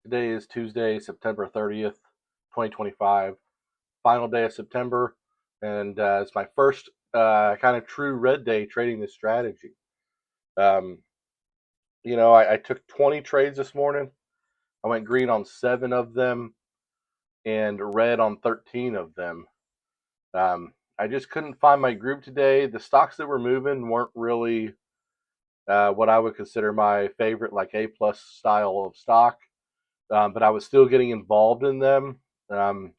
Today is Tuesday, September 30th, 2025, final day of September, and it's my first kind of true red day trading this strategy. Um, I took 20 trades this morning. I went green on 7 of them and red on 13 of them. I just couldn't find my group today. The stocks that were moving weren't really what I would consider my favorite, like A plus style of stock, but I was still getting involved in them. Um,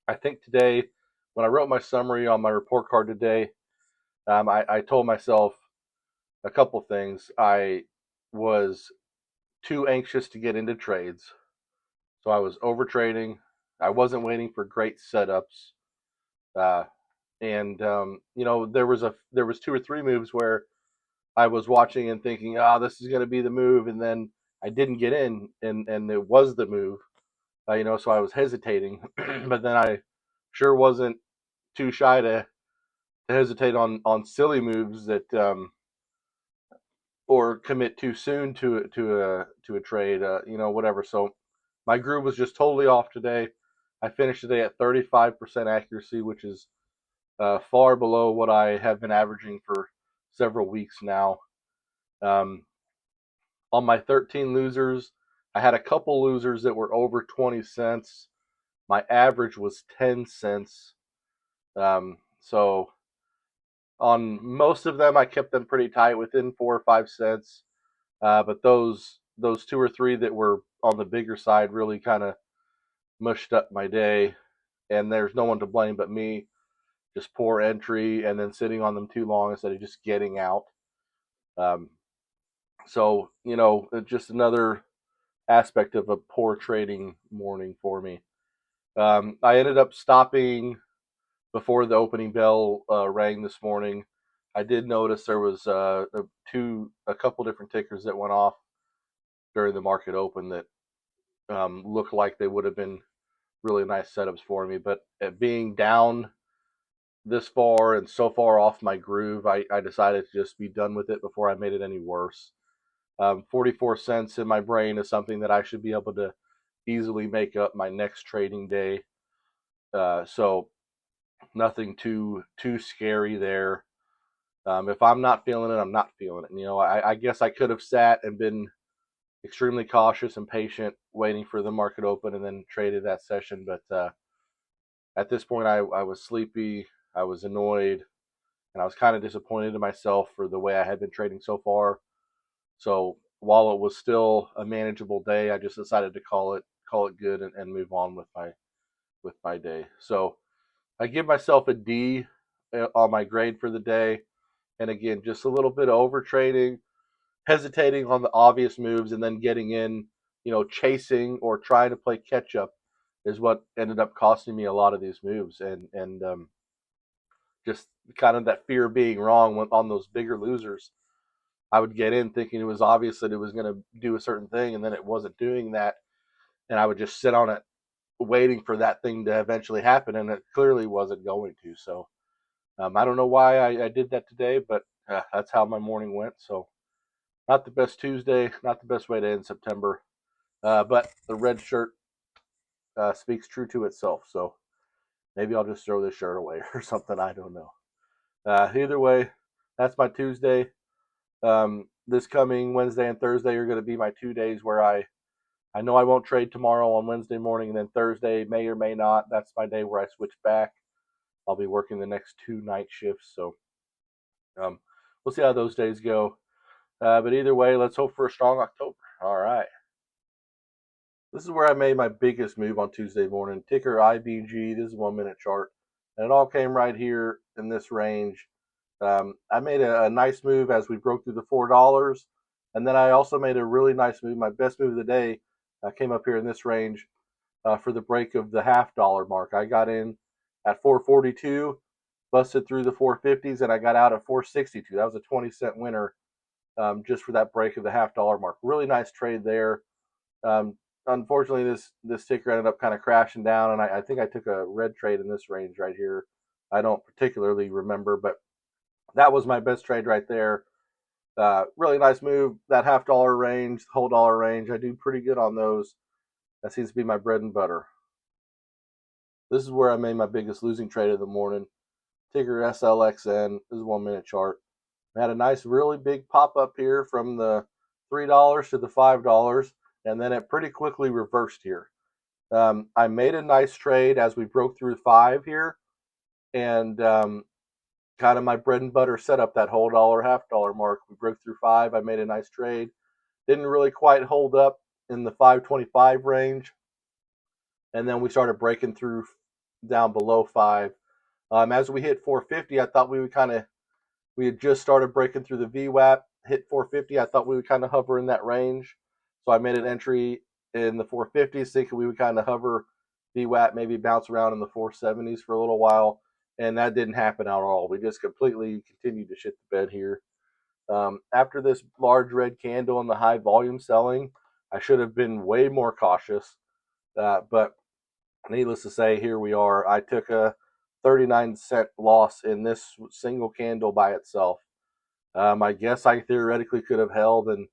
I think today, when I wrote my summary on my report card today, I told myself a couple things. I was too anxious to get into trades, so I was over trading. I wasn't waiting for great setups, uh, and there was 2 or 3 moves where I was watching and thinking, "Oh, this is going to be the move," and then I didn't get in, and it was the move. So I was hesitating, but then I sure wasn't too shy to hesitate on silly moves that or commit too soon to a trade, whatever. So my groove was just totally off today. I finished today at 35% accuracy, which is far below what I have been averaging for several weeks now. Um, on my 13 losers, I had a couple losers that were over 20 cents. My average was 10 cents. So on most of them, I kept them pretty tight within 4 or 5 cents. But those 2 or 3 that were on the bigger side really kind of mushed up my day. And there's no one to blame but me. Just poor entry and then sitting on them too long instead of just getting out. Um, just another aspect of a poor trading morning for me. I ended up stopping before the opening bell rang this morning. I did notice there was a couple different tickers that went off during the market open that looked like they would have been really nice setups for me. But at being down this far and so far off my groove, I decided to just be done with it before I made it any worse. 44 cents in my brain is something that I should be able to easily make up my next trading day. So nothing too scary there. If I'm not feeling it, I'm not feeling it. I guess I could have sat and been extremely cautious and patient, waiting for the market open and then traded that session. But at this point, I was sleepy, I was annoyed, and I was kind of disappointed in myself for the way I had been trading so far. So while it was still a manageable day, I just decided to call it good and move on with my day. So I give myself a D on my grade for the day. And again, just a little bit of over trading, hesitating on the obvious moves, and then getting in, chasing or trying to play catch up is what ended up costing me a lot of these moves. And just kind of that fear of being wrong on those bigger losers. I would get in thinking it was obvious that it was going to do a certain thing, and then it wasn't doing that, and I would just sit on it waiting for that thing to eventually happen, and it clearly wasn't going to. So I don't know why I did that today, but that's how my morning went. So not the best Tuesday, not the best way to end September, but the red shirt speaks true to itself. So maybe I'll just throw this shirt away or something. I don't know. Either way, that's my Tuesday. This coming Wednesday and Thursday are going to be my 2 days where I know I won't trade tomorrow on Wednesday morning, and then Thursday may or may not. That's my day where I switch back. I'll be working the next 2 night shifts, so um, we'll see how those days go. But either way, let's hope for a strong October. All right. This is where I made my biggest move on Tuesday morning. Ticker IBG. This is a 1 minute chart. And it all came right here in this range. I made a nice move as we broke through the $4. And then I also made a really nice move. My best move of the day came up here in this range for the break of the $half mark. I got in at 442, busted through the 450s, and I got out at 462. That was a 20-cent winner just for that break of the $half mark. Really nice trade there. Um, Unfortunately, this ticker ended up kind of crashing down, and I think I took a red trade in this range right here. I don't particularly remember, but that was my best trade right there. Really nice move. That $half range, whole dollar range. I do pretty good on those. That seems to be my bread and butter. This is where I made my biggest losing trade of the morning. Ticker SLXN. This is 1 minute chart. I had a nice, really big pop up here from the $3 to the $5, and then it pretty quickly reversed here. I made a nice trade as we broke through 5 here, and kind of my bread and butter setup, that whole dollar, half dollar mark. We broke through 5. I made a nice trade. Didn't really quite hold up in the 525 range, and then we started breaking through down below 5. As we hit 450, I thought we had just started breaking through the VWAP, hit 450. I thought we would kind of hover in that range, so I made an entry in the 450s, thinking we would kind of hover VWAP, maybe bounce around in the 470s for a little while, and that didn't happen at all. We just completely continued to shit the bed here. After this large red candle and the high volume selling, I should have been way more cautious, but needless to say, here we are. I took a 39-cent loss in this single candle by itself. I guess I theoretically could have held, and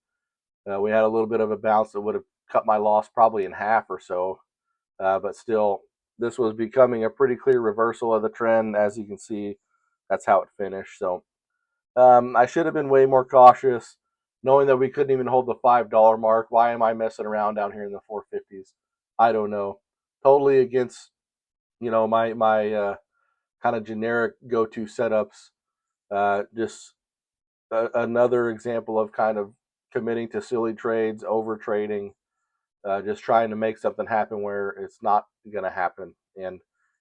we had a little bit of a bounce that would have cut my loss probably in half or so. But still, this was becoming a pretty clear reversal of the trend. As you can see, that's how it finished. So I should have been way more cautious, knowing that we couldn't even hold the $5 mark. Why am I messing around down here in the 450s? I don't know. Totally against my kind of generic go-to setups. Just another example of kind of committing to silly trades, over trading, just trying to make something happen where it's not going to happen, and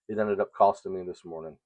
it ended up costing me this morning.